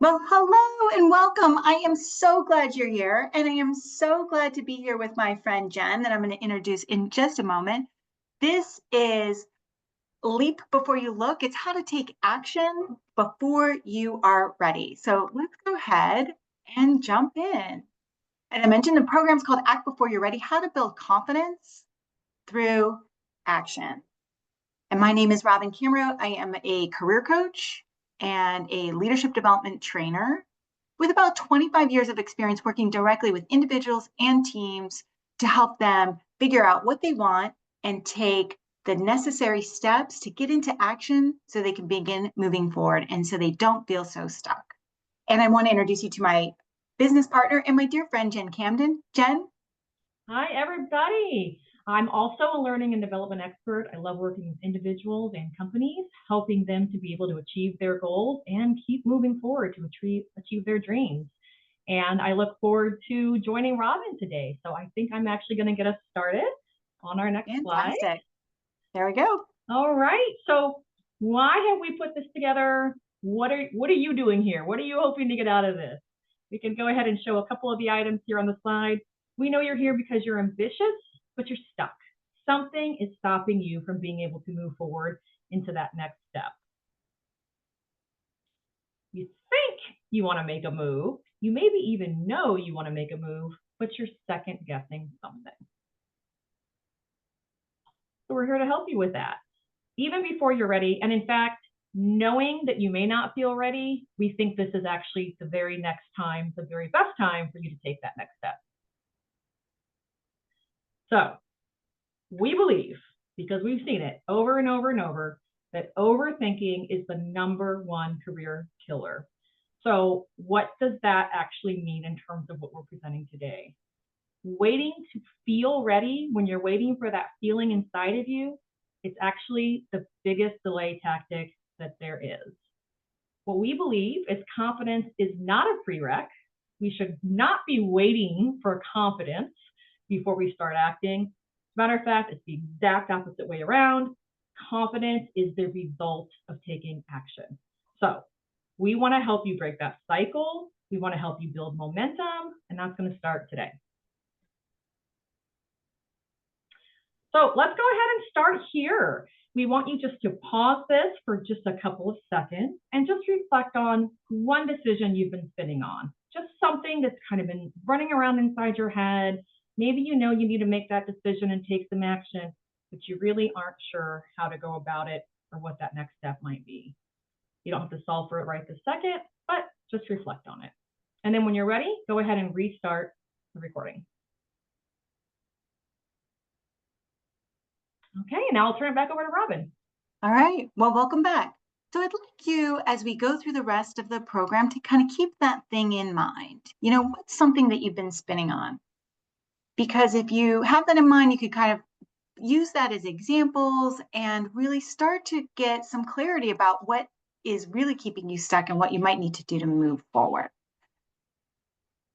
Well, hello and welcome. I am so glad you're here, and I am so glad to be here with my friend Jen that I'm going to introduce in just a moment. This is Leap Before You Look. It's how to take action before you are ready. So let's go ahead and jump in. And I mentioned the program's called Act Before You're Ready, how to build confidence through action. And my name is Robin Camero. I am a career coach and a leadership development trainer with about 25 years of experience working directly with individuals and teams to help them figure out what they want and take the necessary steps to get into action so they can begin moving forward and so they don't feel so stuck. And I want to introduce you to my business partner and my dear friend, Jen Camden. Jen? Hi, everybody. I'm also a learning and development expert. I love working with individuals and companies, helping them to be able to achieve their goals and keep moving forward to achieve their dreams. And I look forward to joining Robin today. So I think I'm actually going to get us started on our next slide. Fantastic. There we go. All right. So why have we put this together? What are you doing here? What are you hoping to get out of this? We can go ahead and show a couple of the items here on the slide. We know you're here because you're ambitious, but you're stuck. Something is stopping you from being able to move forward into that next step. You think you want to make a move. You maybe even know you want to make a move, but you're second guessing something. So we're here to help you with that, even before you're ready. And in fact, knowing that you may not feel ready, we think this is actually the very next time, the very best time for you to take that next step. So we believe, because we've seen it over and over and over, that overthinking is the #1 career killer. So what does that actually mean in terms of what we're presenting today? Waiting to feel ready, when you're waiting for that feeling inside of you, it's actually the biggest delay tactic that there is. What we believe is confidence is not a prereq. We should not be waiting for confidence before we start acting. As a matter of fact, it's the exact opposite way around. Confidence is the result of taking action. So we want to help you break that cycle. We want to help you build momentum, and that's going to start today. So let's go ahead and start here. We want you just to pause this for just a couple of seconds and just reflect on one decision you've been spinning on. Just something that's kind of been running around inside your head. Maybe you know you need to make that decision and take some action, but you really aren't sure how to go about it or what that next step might be. You don't have to solve for it right this second, but just reflect on it. And then when you're ready, go ahead and restart the recording. Okay, and now I'll turn it back over to Robin. All right. Well, welcome back. So I'd like you, as we go through the rest of the program, to kind of keep that thing in mind. You know, what's something that you've been spinning on? Because if you have that in mind, you could kind of use that as examples and really start to get some clarity about what is really keeping you stuck and what you might need to do to move forward.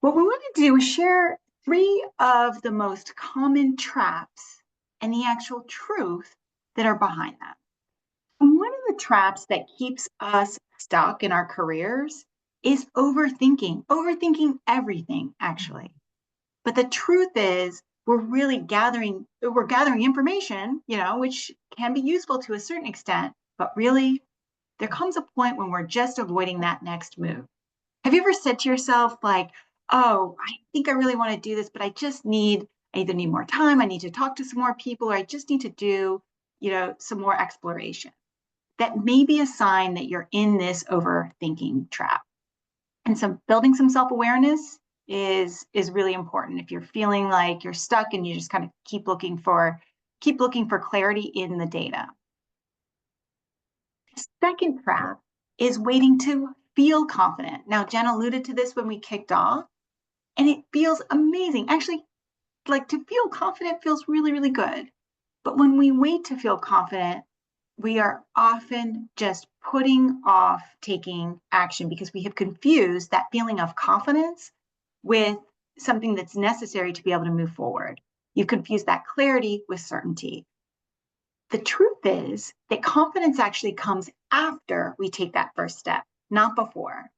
What we want to do is share 3 of the most common traps and the actual truth that are behind them. And one of the traps that keeps us stuck in our careers is overthinking everything, actually. But the truth is, we're gathering information, which can be useful to a certain extent, but really, there comes a point when we're just avoiding that next move. Have you ever said to yourself, like, oh, I think I really want to do this, but I either need more time, I need to talk to some more people, or I just need to do, some more exploration? That may be a sign that you're in this overthinking trap. And so building some self-awareness is really important. If you're feeling like you're stuck and you just kind of keep looking for clarity in the data. The second trap is waiting to feel confident. Now, Jen alluded to this when we kicked off, and it feels amazing. Actually, like, to feel confident feels really, really good. But when we wait to feel confident, we are often just putting off taking action because we have confused that feeling of confidence with something that's necessary to be able to move forward. You've confused that clarity with certainty. The truth is that confidence actually comes after we take that first step, not before.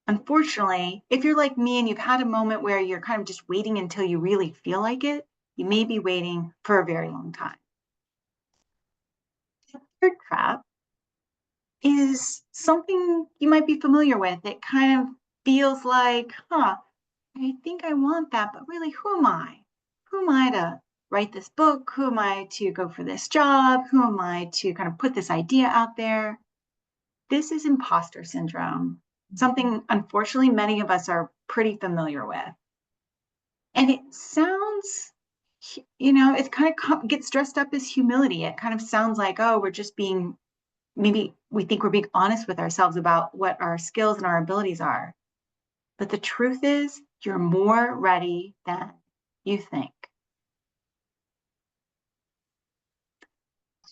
Unfortunately, if you're like me and you've had a moment where you're kind of just waiting until you really feel like it, you may be waiting for a very long time. The third trap is something you might be familiar with. It kind of feels like, I think I want that, but really, who am I? Who am I to write this book? Who am I to go for this job? Who am I to kind of put this idea out there? This is imposter syndrome, something unfortunately many of us are pretty familiar with. And it sounds, it kind of gets dressed up as humility. It kind of sounds like, oh, we're just being, maybe we think we're being honest with ourselves about what our skills and our abilities are. But the truth is, you're more ready than you think.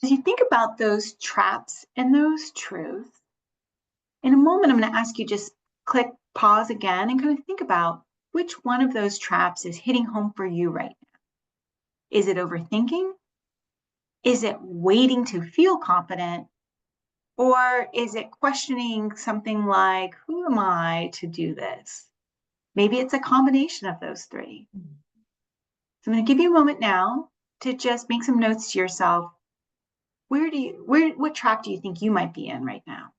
As you think about those traps and those truths, in a moment, I'm going to ask you just click pause again and kind of think about which one of those traps is hitting home for you right now. Is it overthinking? Is it waiting to feel confident? Or is it questioning something like, who am I to do this? Maybe it's a combination of those three. So I'm going to give you a moment now to just make some notes to yourself. What trap do you think you might be in right now?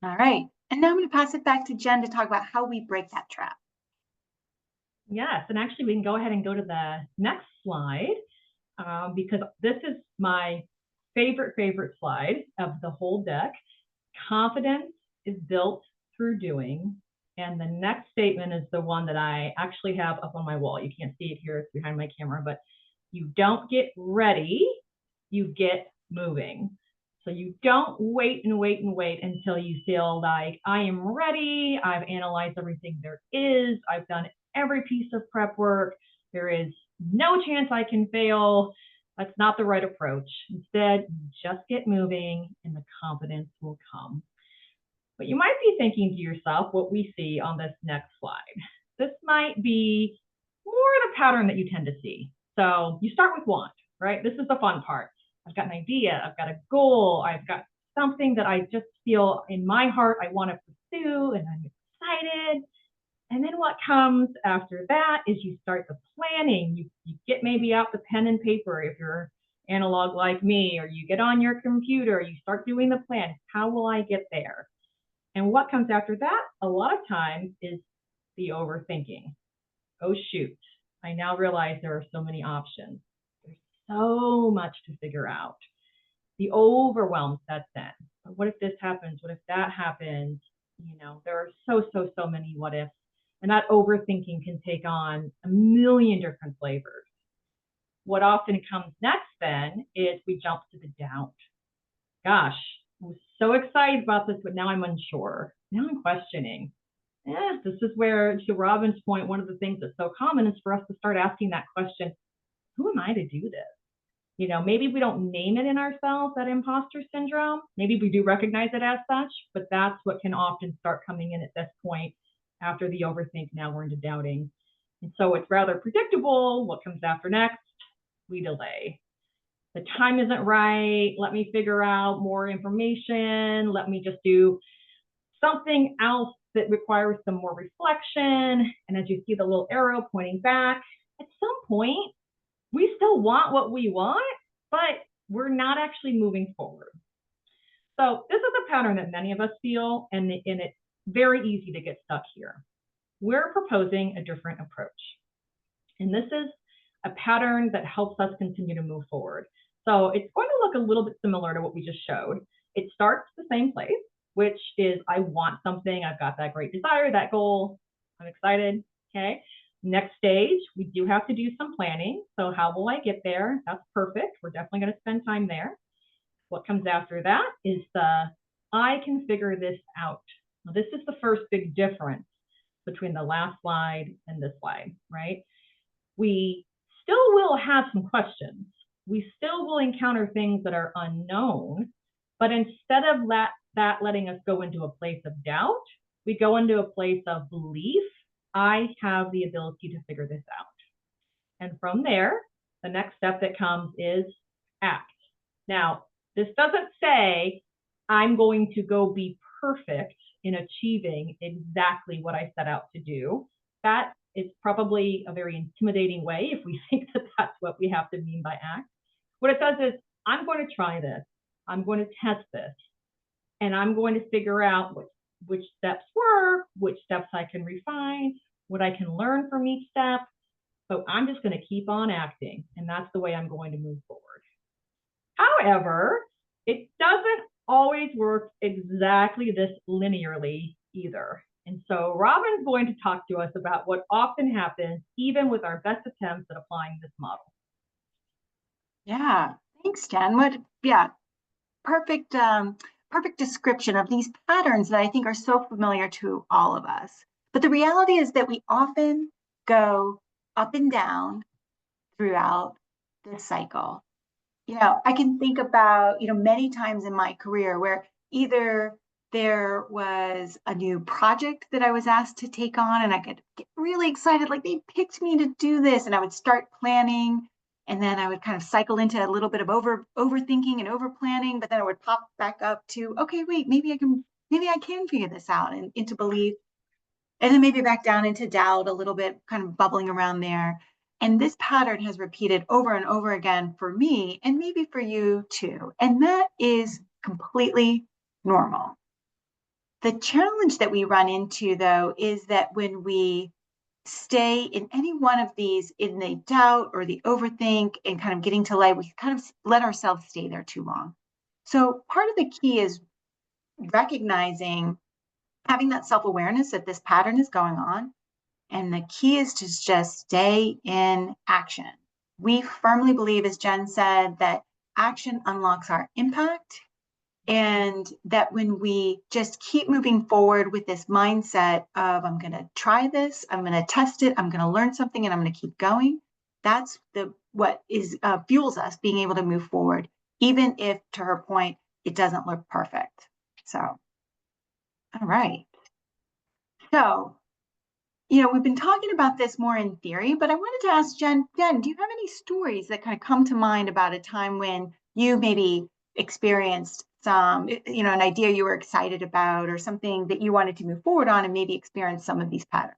All right. And now I'm going to pass it back to Jen to talk about how we break that trap. Yes, and actually we can go ahead and go to the next slide because this is my favorite slide of the whole deck. Confidence is built through doing. And the next statement is the one that I actually have up on my wall. You can't see it here, it's behind my camera, but you don't get ready, you get moving. So you don't wait and wait and wait until you feel like I am ready, I've analyzed everything there is, I've done every piece of prep work, there is no chance I can fail. That's not the right approach. Instead, just get moving and the confidence will come. But you might be thinking to yourself what we see on this next slide. This might be more the pattern that you tend to see. So you start with want, right? This is the fun part. I've got an idea, I've got a goal, I've got something that I just feel in my heart I want to pursue and I'm excited. And then what comes after that is you start the planning. You get maybe out the pen and paper if you're analog like me, or you get on your computer, you start doing the plan. How will I get there? And what comes after that, a lot of times, is the overthinking. Oh, shoot. I now realize there are so many options. There's so much to figure out. The overwhelm sets in. What if this happens? What if that happens? There are so many what ifs. And that overthinking can take on a million different flavors. What often comes next then is we jump to the doubt. Gosh, I was so excited about this, but now I'm unsure. Now I'm questioning. This is where, to Robin's point, one of the things that's so common is for us to start asking that question, who am I to do this? Maybe we don't name it in ourselves, that imposter syndrome. Maybe we do recognize it as such, but that's what can often start coming in at this point after the overthink. Now we're into doubting. And so it's rather predictable. What comes after next? We delay. The time isn't right. Let me figure out more information. Let me just do something else that requires some more reflection. And as you see the little arrow pointing back, at some point, we still want what we want, but we're not actually moving forward. So this is a pattern that many of us feel, and it's very easy to get stuck here. We're proposing a different approach. And this is a pattern that helps us continue to move forward. So it's going to look a little bit similar to what we just showed. It starts the same place, which is I want something, I've got that great desire, that goal, I'm excited, okay? Next stage, we do have to do some planning. So how will I get there? That's perfect. We're definitely going to spend time there. What comes after that is the I can figure this out. Now, this is the first big difference between the last slide and this slide, right? We still will have some questions. We still will encounter things that are unknown, but instead of that letting us go into a place of doubt, we go into a place of belief. I have the ability to figure this out. And from there, the next step that comes is act. Now, This doesn't say I'm going to go be perfect in achieving exactly what I set out to do. That is probably a very intimidating way if we think that that's what we have to mean by act. What it says is, I'm going to try this, I'm going to test this, and I'm going to figure out which steps work, which steps I can refine, what I can learn from each step. So I'm just going to keep on acting, and that's the way I'm going to move forward. However, it doesn't always work exactly this linearly either. And so Robin's going to talk to us about what often happens even with our best attempts at applying this model. Yeah, thanks, Jen. Yeah, perfect, perfect description of these patterns that I think are so familiar to all of us. But the reality is that we often go up and down throughout the cycle. I can think about, many times in my career where either there was a new project that I was asked to take on and I could get really excited, like they picked me to do this, and I would start planning, and then I would kind of cycle into a little bit of overthinking and over planning, but then I would pop back up to, okay, wait, maybe I can figure this out, and into belief, and then maybe back down into doubt a little bit, kind of bubbling around there. And this pattern has repeated over and over again for me, and maybe for you too. And that is completely normal. The challenge that we run into, though, is that when we stay in any one of these, in the doubt or the overthink and kind of getting to light, we kind of let ourselves stay there too long. So part of the key is recognizing, having that self-awareness that this pattern is going on. And the key is to just stay in action. We firmly believe, as Jen said, that action unlocks our impact, and that when we just keep moving forward with this mindset of, I'm going to try this, I'm going to test it, I'm going to learn something, and I'm going to keep going, that's what is fuels us being able to move forward, even if, to her point, it doesn't look perfect. So, all right. So, we've been talking about this more in theory, but I wanted to ask Jen, do you have any stories that kind of come to mind about a time when you maybe experienced some, an idea you were excited about, or something that you wanted to move forward on and maybe experience some of these patterns?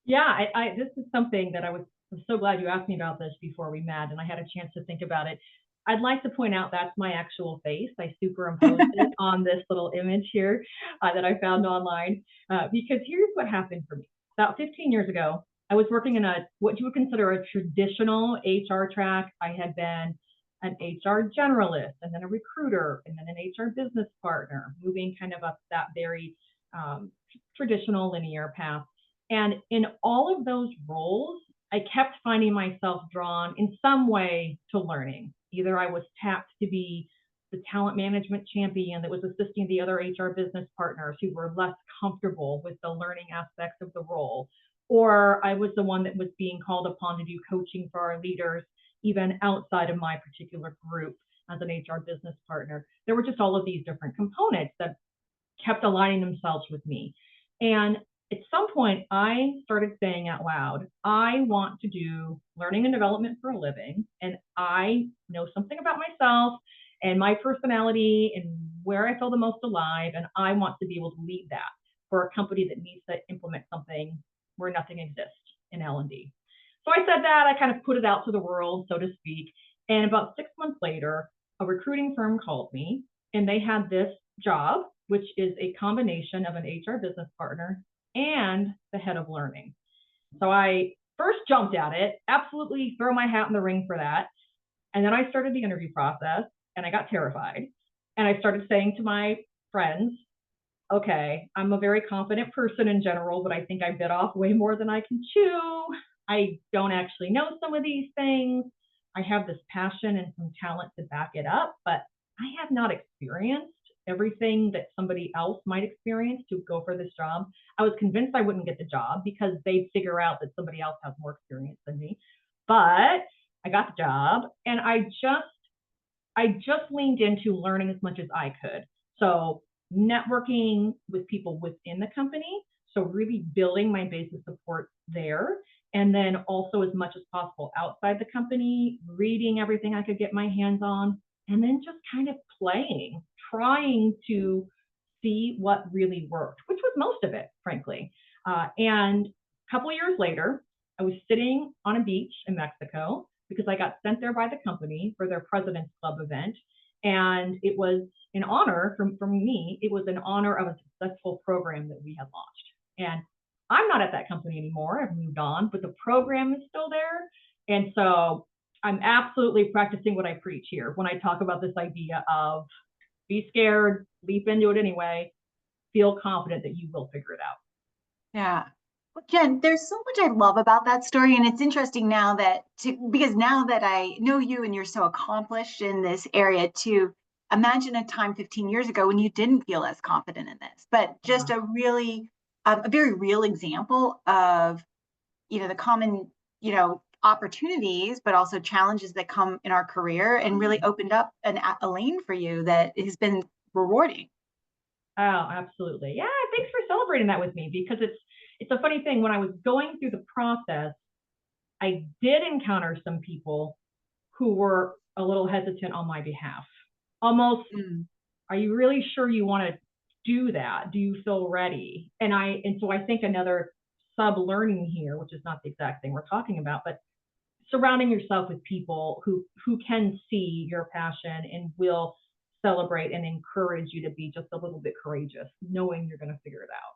Yeah, this is something that I'm so glad you asked me about this before we met, and I had a chance to think about it. I'd like to point out that's my actual face. I superimposed it on this little image here that I found online, because here's what happened for me. About 15 years ago, I was working in what you would consider a traditional HR track. I had been an HR generalist, and then a recruiter, and then an HR business partner, moving kind of up that very traditional linear path. And in all of those roles, I kept finding myself drawn in some way to learning. Either I was tapped to be the talent management champion that was assisting the other HR business partners who were less comfortable with the learning aspects of the role, or I was the one that was being called upon to do coaching for our leaders, even outside of my particular group as an HR business partner. There were just all of these different components that kept aligning themselves with me. And at some point, I started saying out loud, I want to do learning and development for a living, and I know something about myself and my personality and where I feel the most alive, and I want to be able to lead that for a company that needs to implement something where nothing exists in L&D. So I said that, I kind of put it out to the world, so to speak, and about 6 months later, a recruiting firm called me, and they had this job, which is a combination of an HR business partner and the head of learning. So I first jumped at it, absolutely throw my hat in the ring for that. And then I started the interview process, and I got terrified. And I started saying to my friends, okay, I'm a very confident person in general, but I think I bit off way more than I can chew. I don't actually know some of these things. I have this passion and some talent to back it up, but I have not experienced everything that somebody else might experience to go for this job. I was convinced I wouldn't get the job because they'd figure out that somebody else has more experience than me. But I got the job, and I just leaned into learning as much as I could. So networking with people within the company, so really building my base of support there, and then also as much as possible outside the company, reading everything I could get my hands on, and then just kind of playing, trying to see what really worked, which was most of it, frankly. And a couple of years later, I was sitting on a beach in Mexico because I got sent there by the company for their President's Club event. And it was an honor from me, it was an honor of a successful program that we had launched. And I'm not at that company anymore. I've moved on, but the program is still there. And so I'm absolutely practicing what I preach here when I talk about this idea of be scared, leap into it anyway, feel confident that you will figure it out. Yeah. Well, Jen, there's so much I love about that story. And it's interesting now because now that I know you and you're so accomplished in this area, to imagine a time 15 years ago when you didn't feel as confident in this, but just Yeah. a very real example of, the common, opportunities, but also challenges that come in our career, and really opened up a lane for you that has been rewarding. Oh, absolutely. Yeah, thanks for celebrating that with me because it's a funny thing. When I was going through the process, I did encounter some people who were a little hesitant on my behalf. Almost, Mm. are you really sure you want to do that? Do you feel ready? And so I think another sub learning here, which is not the exact thing we're talking about, but surrounding yourself with people who can see your passion and will celebrate and encourage you to be just a little bit courageous, knowing you're going to figure it out.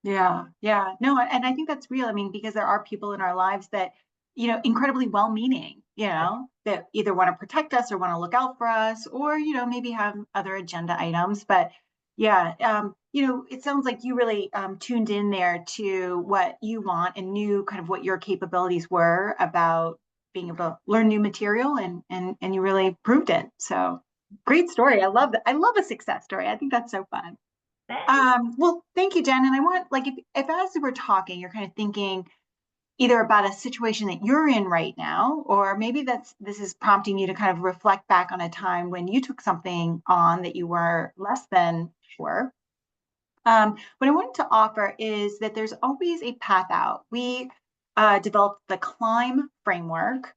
Yeah, yeah. No, and I think that's real. I mean, because there are people in our lives that, incredibly well-meaning, Yeah. that either want to protect us or want to look out for us, or, maybe have other agenda items. But yeah, it sounds like you really tuned in there to what you want and knew kind of what your capabilities were about being able to learn new material, and you really proved it. So great story. I love that. I love a success story. I think that's so fun. Thanks. Well, thank you, Jen. And I want, like, if as we're talking, you're kind of thinking either about a situation that you're in right now, or maybe this is prompting you to kind of reflect back on a time when you took something on that you were less than sure. What I wanted to offer is that there's always a path out. We developed the CLIMB framework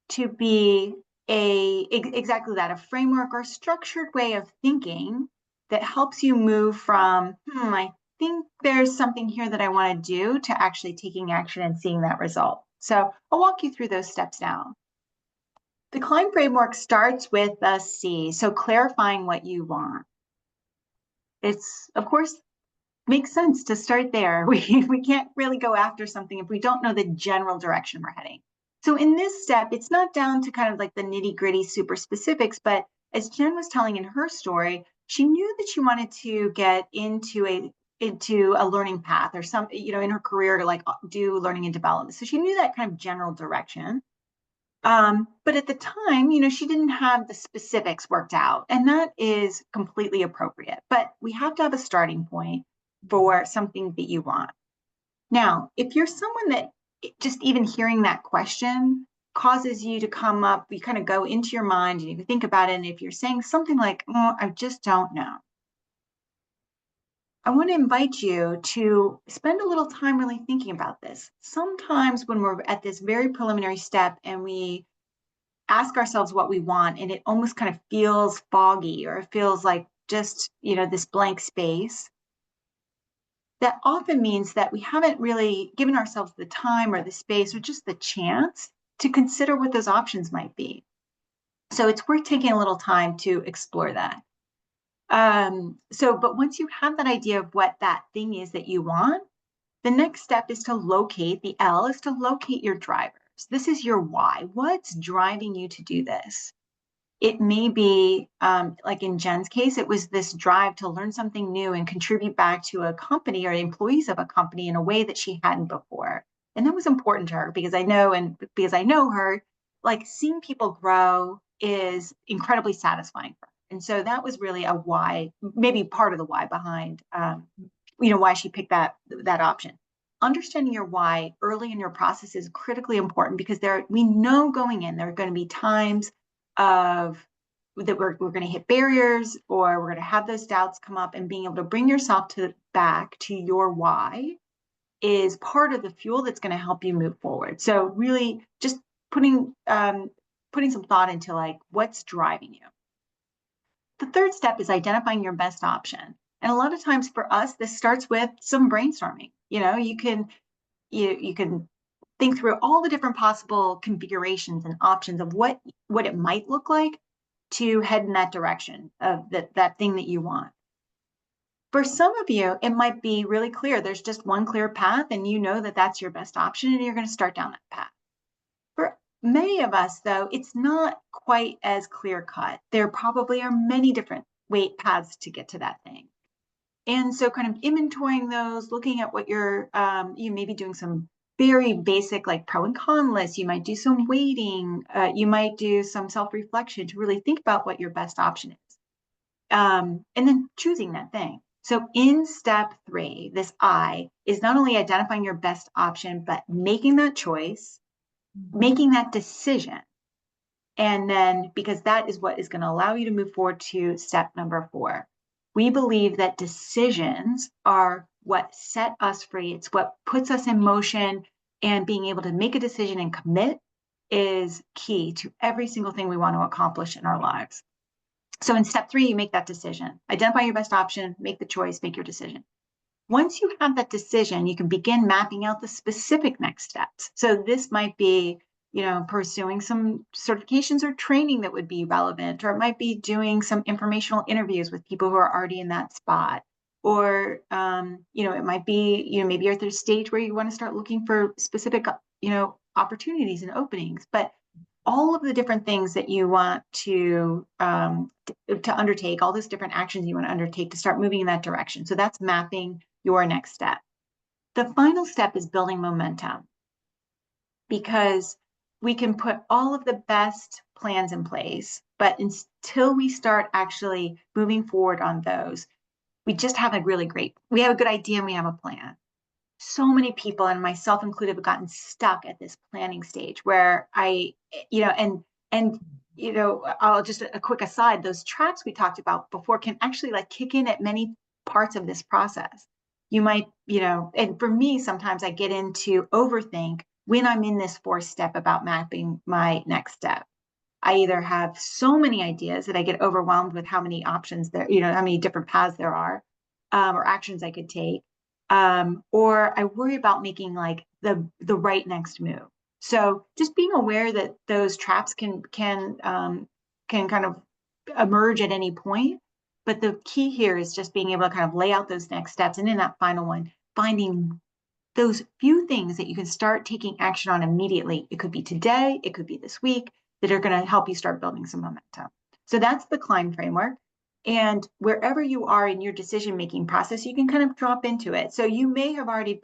to be exactly that, a framework or structured way of thinking that helps you move from, I think there's something here that I want to do, to actually taking action and seeing that result. So I'll walk you through those steps now. The CLIMB framework starts with a C, so clarifying what you want. It's, of course, makes sense to start there. We can't really go after something if we don't know the general direction we're heading. So in this step, it's not down to kind of like the nitty gritty super specifics, but as Jen was telling in her story, she knew that she wanted to get into a learning path, or some, in her career, to like do learning and development. So she knew that kind of general direction. But at the time, she didn't have the specifics worked out, and that is completely appropriate. But we have to have a starting point for something that you want. Now, if you're someone that just even hearing that question causes you to come up, you kind of go into your mind and you think about it. And if you're saying something like, oh, I just don't know, I want to invite you to spend a little time really thinking about this. Sometimes when we're at this very preliminary step and we ask ourselves what we want, and it almost kind of feels foggy, or it feels like just, this blank space, that often means that we haven't really given ourselves the time or the space or just the chance to consider what those options might be. So it's worth taking a little time to explore that. But once you have that idea of what that thing is that you want, the next step is to locate, the L is to locate your drivers. This is your why. What's driving you to do this? It may be, like in Jen's case, it was this drive to learn something new and contribute back to a company or employees of a company in a way that she hadn't before. And that was important to her because I know her, like, seeing people grow is incredibly satisfying for her. And so that was really a why, maybe part of the why behind, why she picked that option. Understanding your why early in your process is critically important, because we know going in, there are going to be times of that we're going to hit barriers, or we're going to have those doubts come up, and being able to bring yourself back to your why is part of the fuel that's going to help you move forward. So really just putting some thought into, like, what's driving you. The third step is identifying your best option. And a lot of times for us, this starts with some brainstorming. You can think through all the different possible configurations and options of what it might look like to head in that direction of that thing that you want. For some of you, it might be really clear. There's just one clear path, and you know that that's your best option, and you're going to start down that path. For many of us, though, it's not quite as clear cut. There probably are many different paths to get to that thing. And so kind of inventorying those, looking at what you may be doing some very basic like pro and con lists. You might do some weighting. You might do some self-reflection to really think about what your best option is. And then choosing that thing. So in step 3, this I is not only identifying your best option, but making that choice, making that decision. And then, because that is what is going to allow you to move forward to step number 4. We believe that decisions are what set us free. It's what puts us in motion, and being able to make a decision and commit is key to every single thing we want to accomplish in our lives. So in step 3, you make that decision, identify your best option, make the choice, make your decision. Once you have that decision, you can begin mapping out the specific next steps. So this might be, pursuing some certifications or training that would be relevant, or it might be doing some informational interviews with people who are already in that spot. Or, it might be, maybe you're at the stage where you want to start looking for specific, opportunities and openings. But all of the different things that you want to undertake, all those different actions you want to undertake to start moving in that direction. So that's mapping your next step. The final step is building momentum, because we can put all of the best plans in place, but until we start actually moving forward on those, we just have a good idea and we have a plan. So many people, and myself included, have gotten stuck at this planning stage where I'll just a quick aside, those traps we talked about before can actually like kick in at many parts of this process. You might, and for me, sometimes I get into overthink when I'm in this 4th step about mapping my next step. I either have so many ideas that I get overwhelmed with how many options there, how many different paths there are, or actions I could take. Or I worry about making like the right next move. So just being aware that those traps can kind of emerge at any point. But the key here is just being able to kind of lay out those next steps. And in that final one, finding those few things that you can start taking action on immediately. It could be today, it could be this week, that are going to help you start building some momentum. So that's the CLIMB framework. And wherever you are in your decision-making process, you can kind of drop into it. So you may already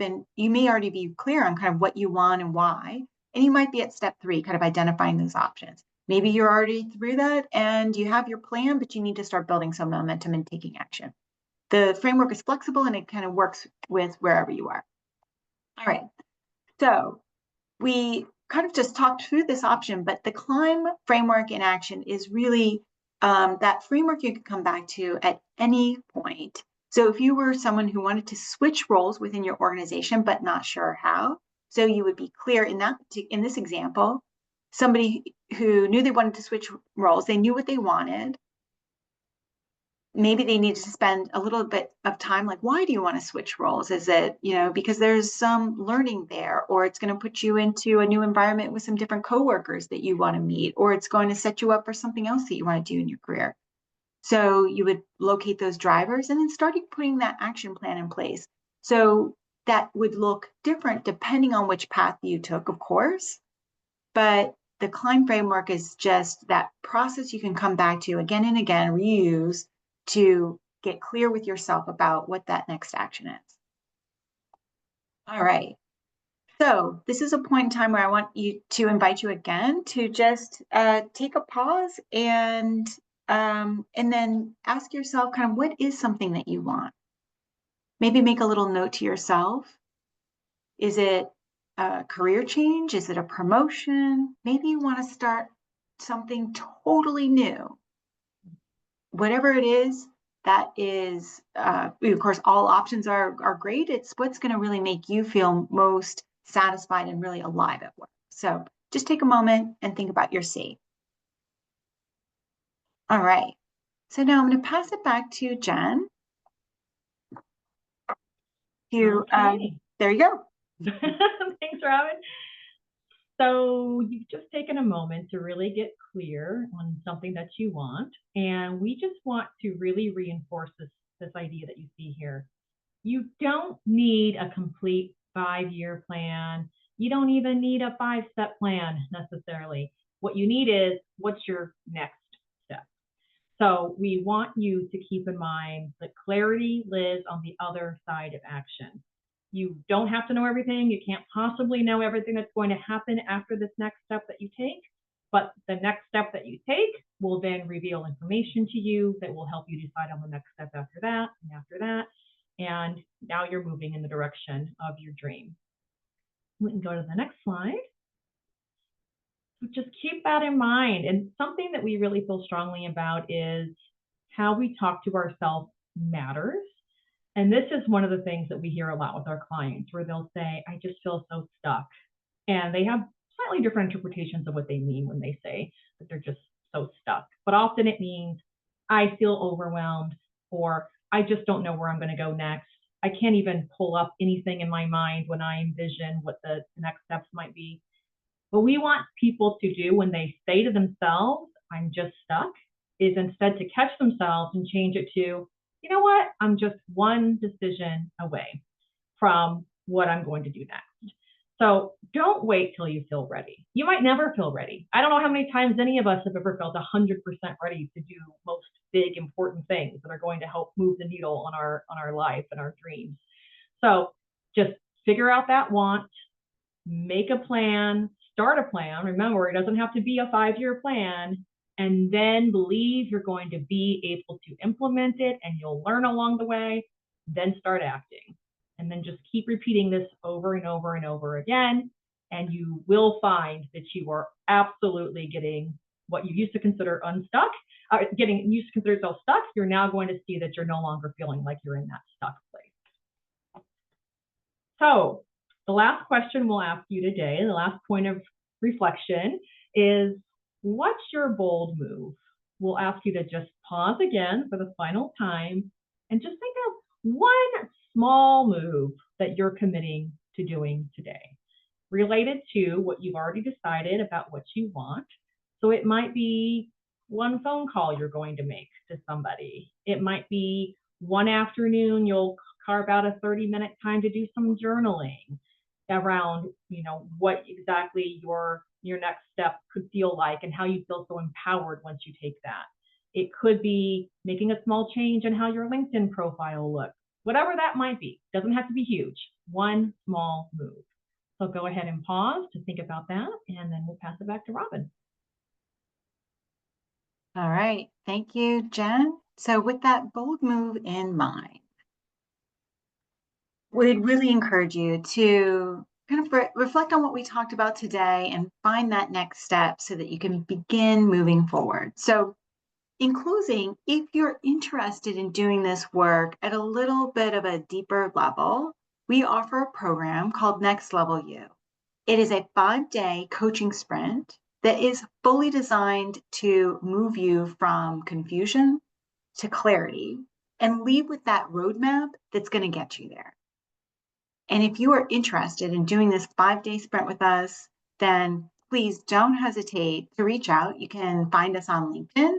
be clear on kind of what you want and why. And you might be at step 3, kind of identifying those options. Maybe you're already through that and you have your plan, but you need to start building some momentum and taking action. The framework is flexible and it kind of works with wherever you are. All right. So we kind of just talked through this option, but the CLIMB framework in action is really that framework you can come back to at any point. So if you were someone who wanted to switch roles within your organization, but not sure how, so you would be clear in this example, somebody who knew they wanted to switch roles, they knew what they wanted. Maybe they needed to spend a little bit of time, like, why do you want to switch roles? Is it, because there's some learning there, or it's going to put you into a new environment with some different coworkers that you want to meet, or it's going to set you up for something else that you want to do in your career. So you would locate those drivers and then start putting that action plan in place. So that would look different depending on which path you took, of course, but the CLIMB framework is just that process you can come back to again and again, reuse, to get clear with yourself about what that next action is. All right. So this is a point in time where I want to invite you again to just take a pause and then ask yourself kind of what is something that you want. Maybe make a little note to yourself. Is it a career change? Is it a promotion? Maybe you want to start something totally new. Whatever it is, that is, of course, all options are great. It's what's going to really make you feel most satisfied and really alive at work. So just take a moment and think about your C. All right. So now I'm going to pass it back to Jen to, Okay. there you go. Thanks, Robin. So you've just taken a moment to really get clear on something that you want. And we just want to really reinforce this idea that you see here. You don't need a complete 5-year plan. You don't even need a 5-step plan necessarily. What you need is, what's your next step? So we want you to keep in mind that clarity lives on the other side of action. You don't have to know everything. You can't possibly know everything that's going to happen after this next step that you take. But the next step that you take will then reveal information to you that will help you decide on the next step after that and after that. And now you're moving in the direction of your dream. We can go to the next slide. So just keep that in mind. And something that we really feel strongly about is how we talk to ourselves matters. And this is one of the things that we hear a lot with our clients, where they'll say, I just feel so stuck. And they have slightly different interpretations of what they mean when they say that they're just so stuck. But often it means, I feel overwhelmed, or I just don't know where I'm going to go next. I can't even pull up anything in my mind when I envision what the next steps might be. What we want people to do when they say to themselves, I'm just stuck, is instead to catch themselves and change it to, you know what, I'm just one decision away from what I'm going to do next. So don't wait till you feel ready. You might never feel ready. I don't know how many times any of us have ever felt 100% ready to do most big, important things that are going to help move the needle on our life and our dreams. So just figure out that want, make a plan, start a plan. Remember, it doesn't have to be a 5-year plan, and then believe you're going to be able to implement it and you'll learn along the way. Then start acting. And then just keep repeating this over and over and over again. And you will find that you are absolutely getting what you used to consider unstuck, getting used to consider yourself stuck. You're now going to see that you're no longer feeling like you're in that stuck place. So the last question we'll ask you today, the last point of reflection, is what's your bold move? We'll ask you to just pause again for the final time and just think of one small move that you're committing to doing today related to what you've already decided about what you want. So it might be one phone call you're going to make to somebody. It might be one afternoon you'll carve out a 30-minute time to do some journaling around, what exactly your next step could feel like and how you feel so empowered once you take that. It could be making a small change in how your LinkedIn profile looks. Whatever that might be, doesn't have to be huge. One small move. So go ahead and pause to think about that, and then we'll pass it back to Robin. All right. Thank you, Jen. So with that bold move in mind, we'd really encourage you to kind of reflect on what we talked about today and find that next step so that you can begin moving forward. So in closing, if you're interested in doing this work at a little bit of a deeper level, we offer a program called Next Level You. It is a 5-day coaching sprint that is fully designed to move you from confusion to clarity and leave with that roadmap that's going to get you there. And if you are interested in doing this 5-day sprint with us, then please don't hesitate to reach out. You can find us on LinkedIn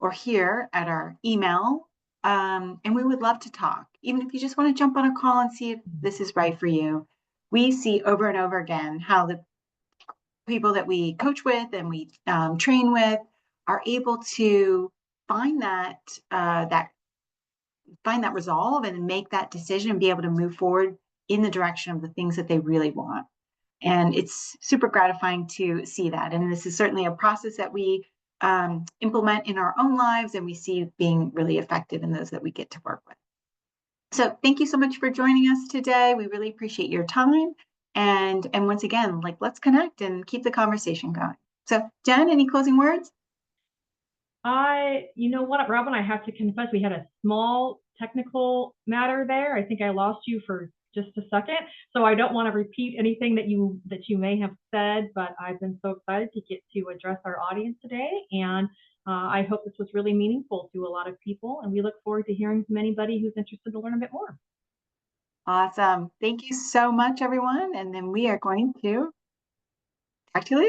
or here at our email. And we would love to talk, even if you just want to jump on a call and see if this is right for you. We see over and over again how the people that we coach with and we train with are able to find that find that resolve and make that decision and be able to move forward in the direction of the things that they really want. And it's super gratifying to see that. And this is certainly a process that we implement in our own lives and we see being really effective in those that we get to work with. So thank you so much for joining us today. We really appreciate your time. And once again, let's connect and keep the conversation going. So Jen, any closing words? You know what, Robin, I have to confess, we had a small technical matter there. I think I lost you for just a second. So I don't want to repeat anything that you may have said, but I've been so excited to get to address our audience today. And I hope this was really meaningful to a lot of people, and we look forward to hearing from anybody who's interested to learn a bit more. Awesome. Thank you so much, everyone. And then we are going to talk to you later.